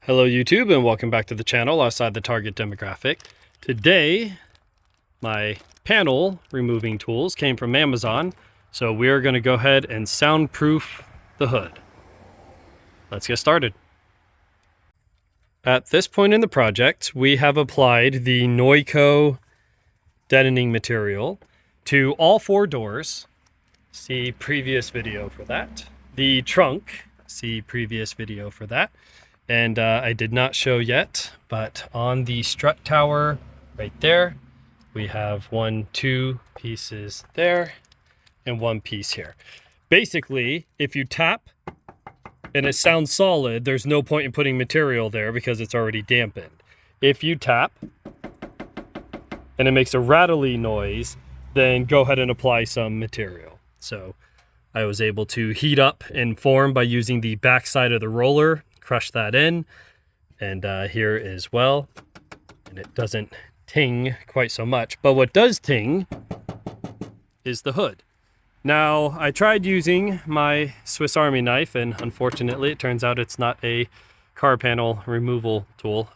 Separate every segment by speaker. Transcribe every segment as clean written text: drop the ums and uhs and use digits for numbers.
Speaker 1: Hello YouTube and welcome back to the channel outside the target demographic. Today my panel removing tools came from Amazon, so we're going to go ahead and soundproof the hood. Let's get started. At this point in the project we have applied the Noico deadening material to all four doors. See previous video for that. The trunk, see previous video for that. And I did not show yet, but on the strut tower right there, we have two pieces there and one piece here. Basically, if you tap and it sounds solid, there's no point in putting material there because it's already dampened. If you tap and it makes a rattly noise, then go ahead and apply some material. So I was able to heat up and form by using the back side of the roller, crush that in, and here as well, and it doesn't ting quite so much, but what does ting is the hood. Now I tried using my Swiss Army knife, and unfortunately it turns out it's not a car panel removal tool.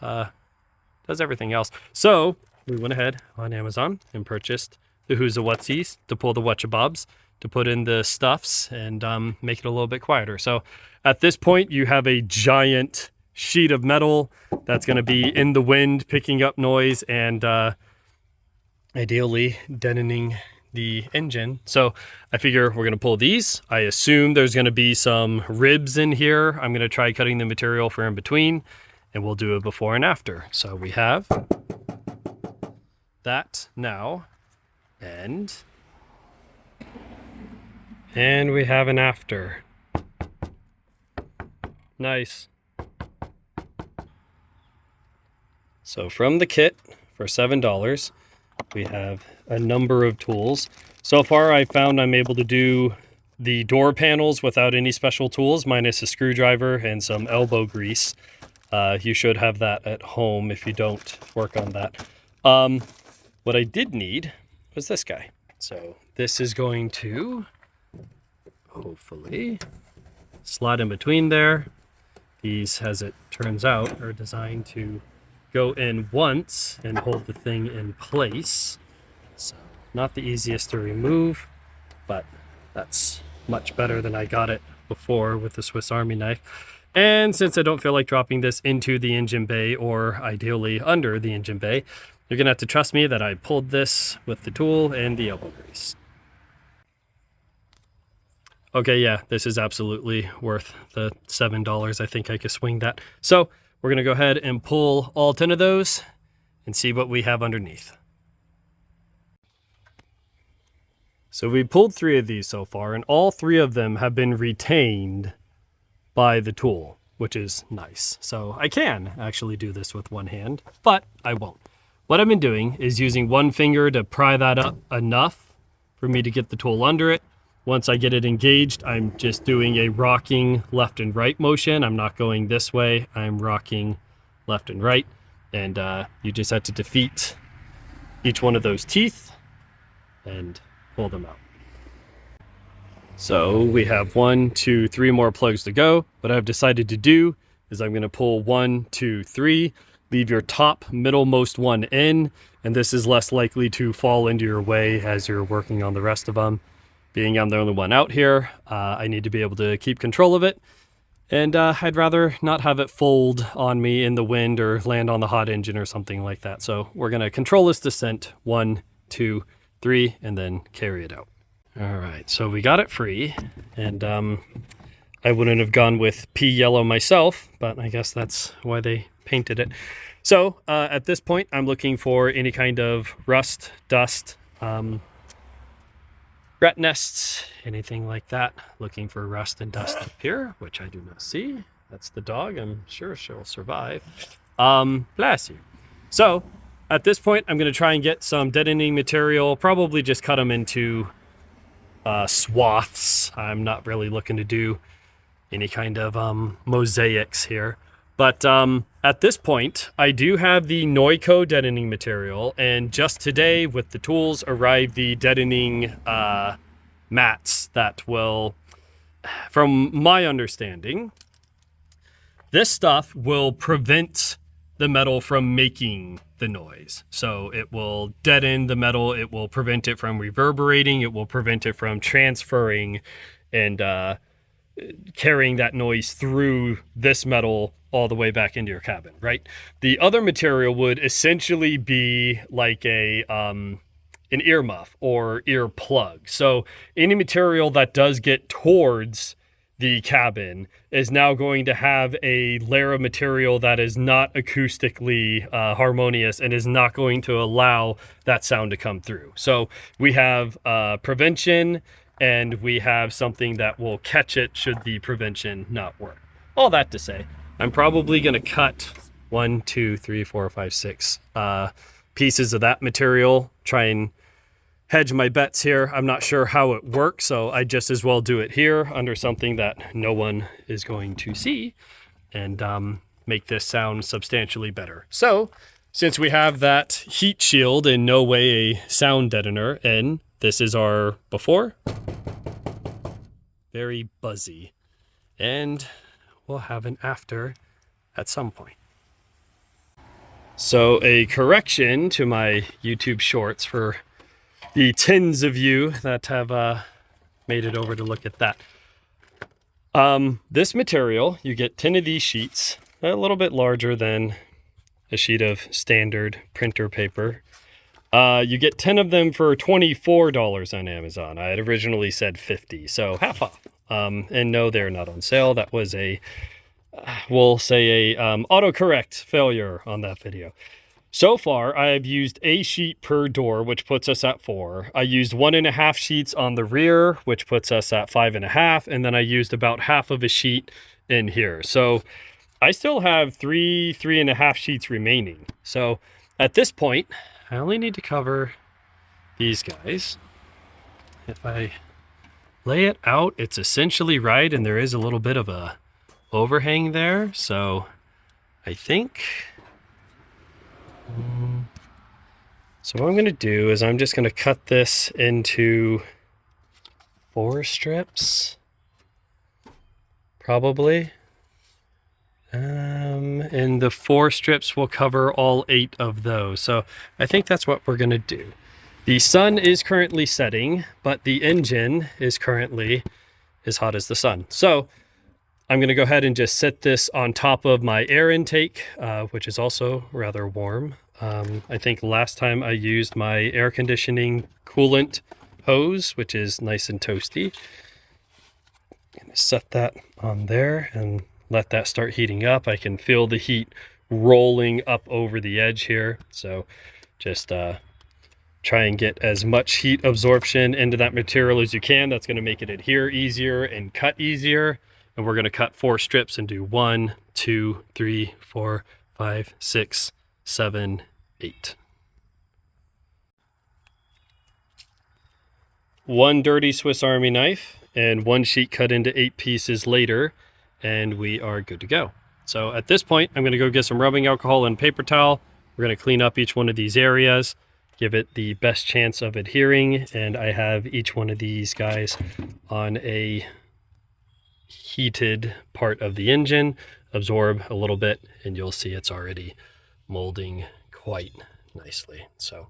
Speaker 1: Does everything else. So we went ahead on Amazon and purchased the Who's a Whatsies to pull the whatchabobs, to put in the stuffs and make it a little bit quieter. So at this point you have a giant sheet of metal that's going to be in the wind picking up noise and ideally deadening the engine. So I figure we're going to pull these. I assume there's going to be some ribs in here. I'm going to try cutting the material for in between, and we'll do a before and after. So we have that now, and we have an after. Nice. So from the kit for $7, we have a number of tools. So far I found I'm able to do the door panels without any special tools, minus a screwdriver and some elbow grease. You should have that at home if you don't work on that. What I did need was this guy. So this is going to hopefully slide in between there. These, as it turns out, are designed to go in once and hold the thing in place. So not the easiest to remove, but that's much better than I got it before with the Swiss Army knife. And since I don't feel like dropping this into the engine bay, or ideally under the engine bay, you're gonna have to trust me that I pulled this with the tool and the elbow grease. Okay, yeah, this is absolutely worth the $7. I think I could swing that. So we're gonna go ahead and pull all 10 of those and see what we have underneath. So we pulled 3 of these so far, and all 3 of them have been retained by the tool, which is nice. So I can actually do this with one hand, but I won't. What I've been doing is using one finger to pry that up enough for me to get the tool under it. Once I get it engaged, I'm just doing a rocking left and right motion. I'm not going this way, I'm rocking left and right. And you just have to defeat each one of those teeth and pull them out. So we have 1, 2, 3 more plugs to go. What I've decided to do is I'm gonna pull 1, 2, 3, leave your top middlemost one in, and this is less likely to fall into your way as you're working on the rest of them. Being I'm the only one out here, I need to be able to keep control of it, and I'd rather not have it fold on me in the wind or land on the hot engine or something like that. So we're gonna control this descent, 1, 2, 3, and then carry it out. All right, so we got it free, and I wouldn't have gone with pea yellow myself, but I guess that's why they painted it. So at this point, I'm looking for any kind of rust, dust, rat nests, anything like that. Looking for rust and dust up here, which I do not see. That's the dog. I'm sure she'll survive. Bless you. So at this point, I'm going to try and get some deadening material, probably just cut them into swaths. I'm not really looking to do any kind of mosaics here. But at this point, I do have the Noico deadening material, and just today with the tools arrived the deadening mats that will, from my understanding, This stuff will prevent the metal from making the noise. So it will deaden the metal, it will prevent it from reverberating, it will prevent it from transferring and carrying that noise through this metal all the way back into your cabin, right? The other material would essentially be like an earmuff or ear plug. So any material that does get towards the cabin is now going to have a layer of material that is not acoustically harmonious and is not going to allow that sound to come through. So we have prevention, and we have something that will catch it should the prevention not work. All that to say, I'm probably going to cut 1, 2, 3, 4, 5, 6 pieces of that material, try and hedge my bets here. I'm not sure how it works, so I just as well do it here under something that no one is going to see and make this sound substantially better. So since we have that heat shield and no way a sound deadener in, this is our before. Very buzzy. And we'll have an after at some point. So a correction to my YouTube shorts for the tens of you that have made it over to look at that. This material, you get 10 of these sheets, a little bit larger than a sheet of standard printer paper. You get 10 of them for $24 on Amazon. I had originally said $50, so half off. And no, they're not on sale. That was we'll say a autocorrect failure on that video. So far, I have used a sheet per door, which puts us at 4. I used 1.5 sheets on the rear, which puts us at 5.5. And then I used about half of a sheet in here. So I still have 3.5 sheets remaining. So at this point, I only need to cover these guys. If I lay it out, it's essentially right. And there is a little bit of a overhang there. So I think... So what I'm going to do is I'm just going to cut this into 4 strips, probably. And the 4 strips will cover all 8 of those. So I think that's what we're going to do. The sun is currently setting, but the engine is currently as hot as the sun. So I'm going to go ahead and just set this on top of my air intake, which is also rather warm. I think last time I used my air conditioning coolant hose, which is nice and toasty. I'm going to set that on there and let that start heating up. I can feel the heat rolling up over the edge here. So just try and get as much heat absorption into that material as you can. That's going to make it adhere easier and cut easier. And we're going to cut 4 strips and do 1, 2, 3, 4, 5, 6, 7, 8. 1 dirty Swiss Army knife and 1 sheet cut into 8 pieces later, and we are good to go. So at this point, I'm going to go get some rubbing alcohol and paper towel. We're going to clean up each one of these areas, give it the best chance of adhering, and I have each one of these guys on a heated part of the engine, absorb a little bit, and you'll see it's already molding quite nicely. So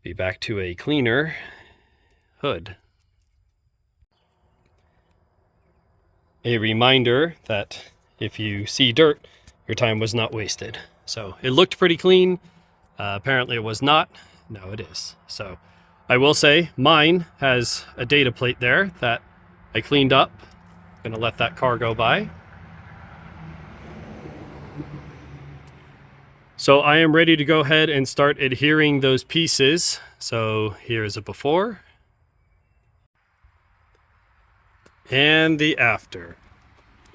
Speaker 1: be back to a cleaner hood. A reminder that if you see dirt, your time was not wasted. So it looked pretty clean. Apparently it was not. No, it is. So I will say mine has a data plate there that I cleaned up. Gonna let that car go by. So I am ready to go ahead and start adhering those pieces. So here's a before and the after.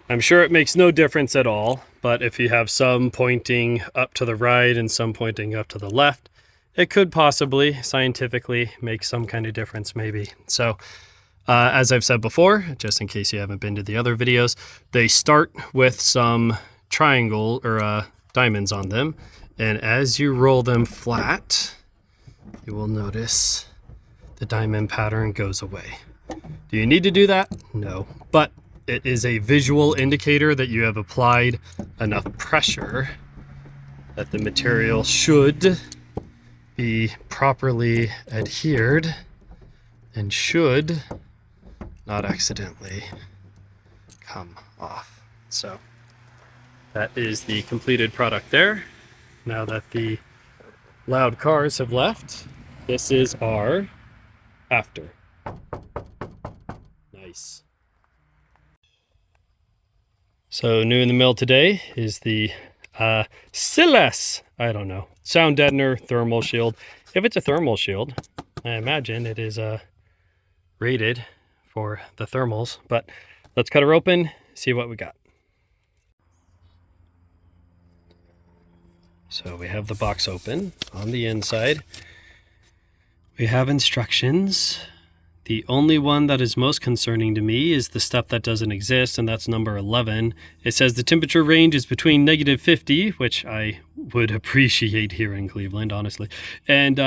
Speaker 1: I'm sure it makes no difference at all, but if you have some pointing up to the right and some pointing up to the left, it could possibly scientifically make some kind of difference maybe. So as I've said before, just in case you haven't been to the other videos, they start with some triangle or diamonds on them. And as you roll them flat, you will notice the diamond pattern goes away. Do you need to do that? No. But it is a visual indicator that you have applied enough pressure that the material should be properly adhered and should not accidentally come off. So that is the completed product there. Now that the loud cars have left, this is our after. Nice. So new in the mill today is the SILES, I don't know, sound deadener thermal shield. If it's a thermal shield, I imagine it is rated for the thermals, but let's cut her open, see what we got. So we have the box open. On the inside, we have instructions. The only one that is most concerning to me is the stuff that doesn't exist, and that's number 11. It says the temperature range is between -50, which I would appreciate here in Cleveland, honestly, and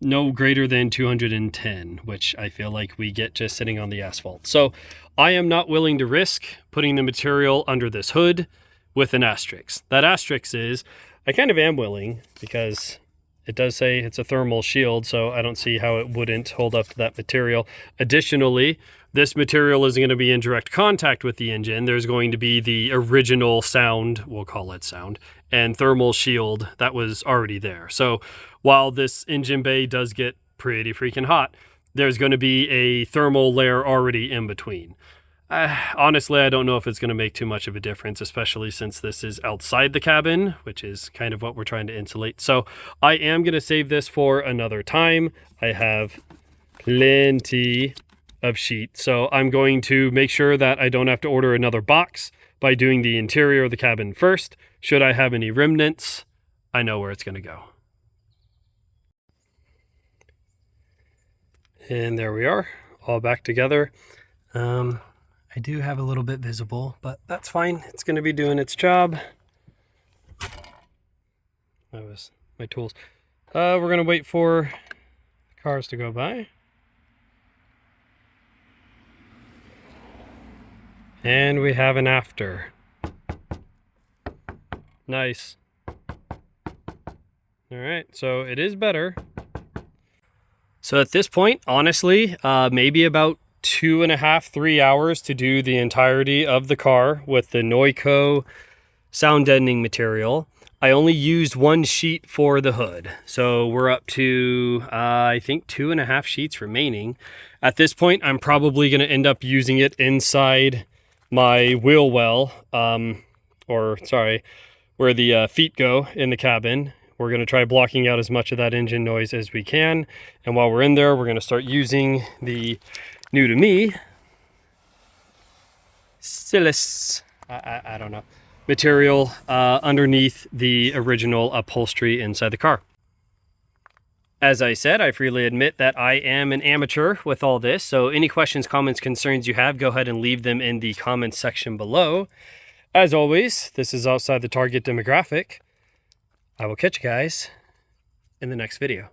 Speaker 1: no greater than 210, which I feel like we get just sitting on the asphalt. So I am not willing to risk putting the material under this hood with an asterisk. That asterisk is, I kind of am willing, because it does say it's a thermal shield, so I don't see how it wouldn't hold up to that material. Additionally, this material is going to be in direct contact with the engine. There's going to be the original sound, we'll call it sound, and thermal shield that was already there. So while this engine bay does get pretty freaking hot, there's going to be a thermal layer already in between. Honestly, I don't know if it's going to make too much of a difference, especially since this is outside the cabin, which is kind of what we're trying to insulate. So I am going to save this for another time. I have plenty of sheet, so I'm going to make sure that I don't have to order another box by doing the interior of the cabin first. Should I have any remnants, I know where it's going to go. And there we are, all back together. I do have a little bit visible, but that's fine. It's going to be doing its job. That was my tools. We're going to wait for the cars to go by. And we have an after. Nice. All right, so it is better. So at this point, honestly, maybe about 2.5, 3 hours to do the entirety of the car with the Noico sound deadening material. I only used one sheet for the hood, so we're up to I think 2.5 sheets remaining. At this point, I'm probably going to end up using it inside my wheel well, where the feet go in the cabin. We're going to try blocking out as much of that engine noise as we can, and while we're in there, we're going to start using the new to me SILES, I don't know, material underneath the original upholstery inside the car. As I said, I freely admit that I am an amateur with all this, so any questions, comments, concerns you have, go ahead and leave them in the comments section below. As always, this is outside the target demographic. I will catch you guys in the next video.